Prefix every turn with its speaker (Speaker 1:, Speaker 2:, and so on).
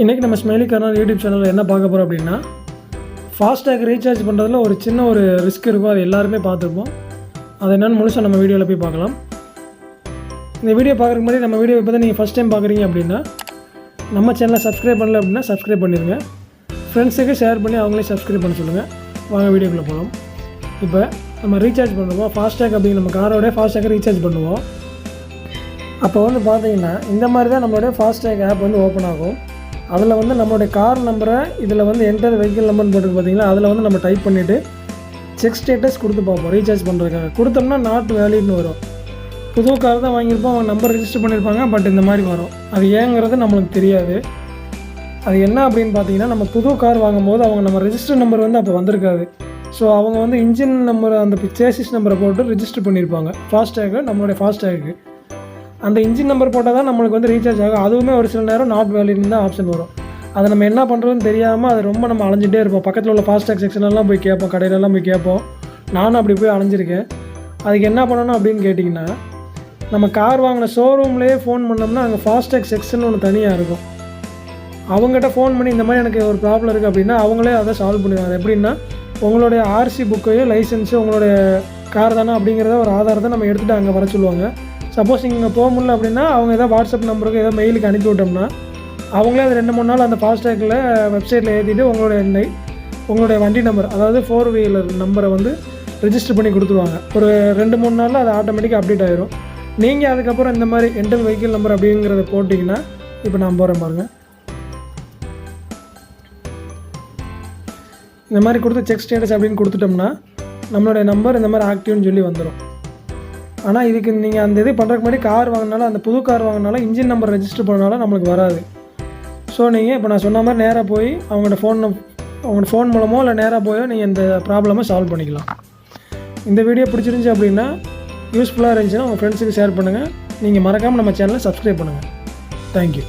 Speaker 1: இன்றைக்கி நம்ம smiley corner YouTube சேனலில் என்ன பார்க்க போகிறோம் அப்படின்னா, ஃபாஸ்டாக் ரீசார்ஜ் பண்ணுறதுல ஒரு சின்ன ஒரு ரிஸ்க் இருக்கும். அது எல்லாருமே பார்த்துருப்போம். அது என்னென்னு முழுசாக நம்ம வீடியோவில் போய் பார்க்கலாம். இந்த வீடியோ பார்க்குறதுக்கு முன்னாடி நம்ம வீடியோ இப்போ தான் நீங்கள் ஃபஸ்ட் டைம் பார்க்குறீங்க அப்படின்னா, நம்ம சேனலை சப்ஸ்கிரைப் பண்ணல அப்படின்னா சப்ஸ்கிரைப் பண்ணிடுங்க. ஃப்ரெண்ட்ஸுக்கு ஷேர் பண்ணி அவங்களே சப்ஸ்கிரைப் பண்ண சொல்லுங்கள். வாங்க வீடியோக்குள்ளே போகலாம். இப்போ நம்ம ரீசார்ஜ் பண்ணுவோம். ஃபாஸ்டாக் அப்படிங்கிற நம்ம காரோடைய ஃபாஸ்டாக்கை ரீசார்ஜ் பண்ணுவோம். அப்போ வந்து பார்த்தீங்கன்னா இந்த மாதிரி தான் நம்மளுடைய ஃபாஸ்டாக் ஆப் வந்து ஓப்பன் ஆகும். அதில் வந்து நம்மளுடைய கார் நம்பரை இதில் வந்து என்டர் வெஹிக்கிள் நம்பர்னு போட்டுருக்கு பார்த்தீங்களா, அதில் வந்து நம்ம டைப் பண்ணிவிட்டு செக் ஸ்டேட்டஸ் கொடுத்து பார்ப்போம். ரீசார்ஜ் பண்ணுறதுக்காக கொடுத்தோம்னா நாட் வேலிட்னு வரும். புது கார் தான் வாங்கியிருப்போம், அவங்க நம்பர் ரிஜிஸ்டர் பண்ணியிருப்பாங்க, பட் இந்த மாதிரி வரும். அது ஏங்கிறது நம்மளுக்கு தெரியாது. அது என்ன அப்படின்னு பார்த்தீங்கன்னா, நம்ம புது கார் வாங்கும்போது அவங்க நம்ம ரிஜிஸ்டர் நம்பர் வந்து அப்போ வந்திருக்காது. ஸோ அவங்க வந்து இன்ஜின் நம்பர் அந்த சேசிஸ் நம்பரை போட்டு ரிஜிஸ்டர் பண்ணியிருப்பாங்க ஃபாஸ்டாக்கு. நம்மளுடைய ஃபாஸ்டாக்கு அந்த இன்ஜின் நம்பர் போட்டால் தான் நம்மளுக்கு வந்து ரீசார்ஜ் ஆகும். அதுவுமே ஒரு சில நேரம் நாட் வேலிட்னு தான் ஆப்ஷன் வரும். அதை நம்ம என்ன பண்ணுறதுன்னு தெரியாமல் அது ரொம்ப நம்ம அலைஞ்சிட்டே இருப்போம். பக்கத்தில் உள்ள ஃபாஸ்டாக் செக்ஷன்லாம் போய் கேட்போம், கடையிலலாம் போய் கேட்போம். நானும் அப்படி போய் அலைஞ்சிருக்கேன். அதுக்கு என்ன பண்ணணும் அப்படின்னு கேட்டிங்கன்னா, நம்ம கார் வாங்கின ஷோரூம்லேயே ஃபோன் பண்ணோம்னா அங்கே ஃபாஸ்டாக் செக்ஷன் ஒன்று தனியாக இருக்கும். அவங்ககிட்ட ஃபோன் பண்ணி இந்த மாதிரி எனக்கு ஒரு ப்ராப்ளம் இருக்குது அப்படின்னா அவங்களே அதை சால்வ் பண்ணிடுவாங்க. எப்படின்னா, உங்களுடைய ஆர்சி புக்கையோ லைசன்ஸு உங்களுடைய கார் தானே அப்படிங்கிறத ஒரு ஆதாரத்தை நம்ம எடுத்துகிட்டு அங்கே வர சொல்லுவாங்க. சப்போஸ் நீங்கள் போக முடியல அப்படின்னா அவங்க ஏதோ வாட்ஸ்அப் நம்பருக்கு ஏதோ மெயிலுக்கு அனுப்பி விட்டோம்னா அவங்களே அது 2-3 நாள் அந்த ஃபாஸ்டாகில் வெப்சைட்டில் ஏற்றிட்டு உங்களுடைய வண்டி நம்பர், அதாவது 4 வீலர் நம்பரை வந்து ரிஜிஸ்டர் பண்ணி கொடுத்துருவாங்க. ஒரு 2-3 நாளில் அது ஆட்டோமேட்டிக்காக அப்டேட் ஆகிரும். நீங்கள் அதுக்கப்புறம் இந்த மாதிரி என்டர் வெஹிக்கிள் நம்பர் அப்படிங்கிறத போட்டிங்கன்னா, இப்போ நான் போகிறேன் பாருங்கள். இந்த மாதிரி கொடுத்து செக் ஸ்டேட்டஸ் அப்படின்னு கொடுத்துட்டோம்னா நம்மளுடைய நம்பர் இந்த மாதிரி ஆக்டிவ்னு சொல்லி வந்துடும். ஆனால் இதுக்கு நீங்கள் அந்த இது பண்ணுறதுக்கு முன்னாடி கார் வாங்கினாலும் அந்த புது கார் வாங்கினாலும் இன்ஜின் நம்பர் ரெஜிஸ்டர் பண்ணாலும் நம்மளுக்கு வராது. ஸோ நீங்கள் இப்போ நான் சொன்ன மாதிரி நேராக போய் அவங்களோட ஃபோன் மூலமோ இல்லை நேராக போயோ நீங்கள் இந்த ப்ராப்ளமை சால்வ் பண்ணிக்கலாம். இந்த வீடியோ பிடிச்சிருந்துச்சி அப்படின்னா, யூஸ்ஃபுல்லாக இருந்துச்சுன்னா உங்கள் ஃப்ரெண்ட்ஸுக்கு ஷேர் பண்ணுங்கள். நீங்கள் மறக்காமல் நம்ம சேனலை சப்ஸ்கிரைப் பண்ணுங்கள். தேங்க்யூ.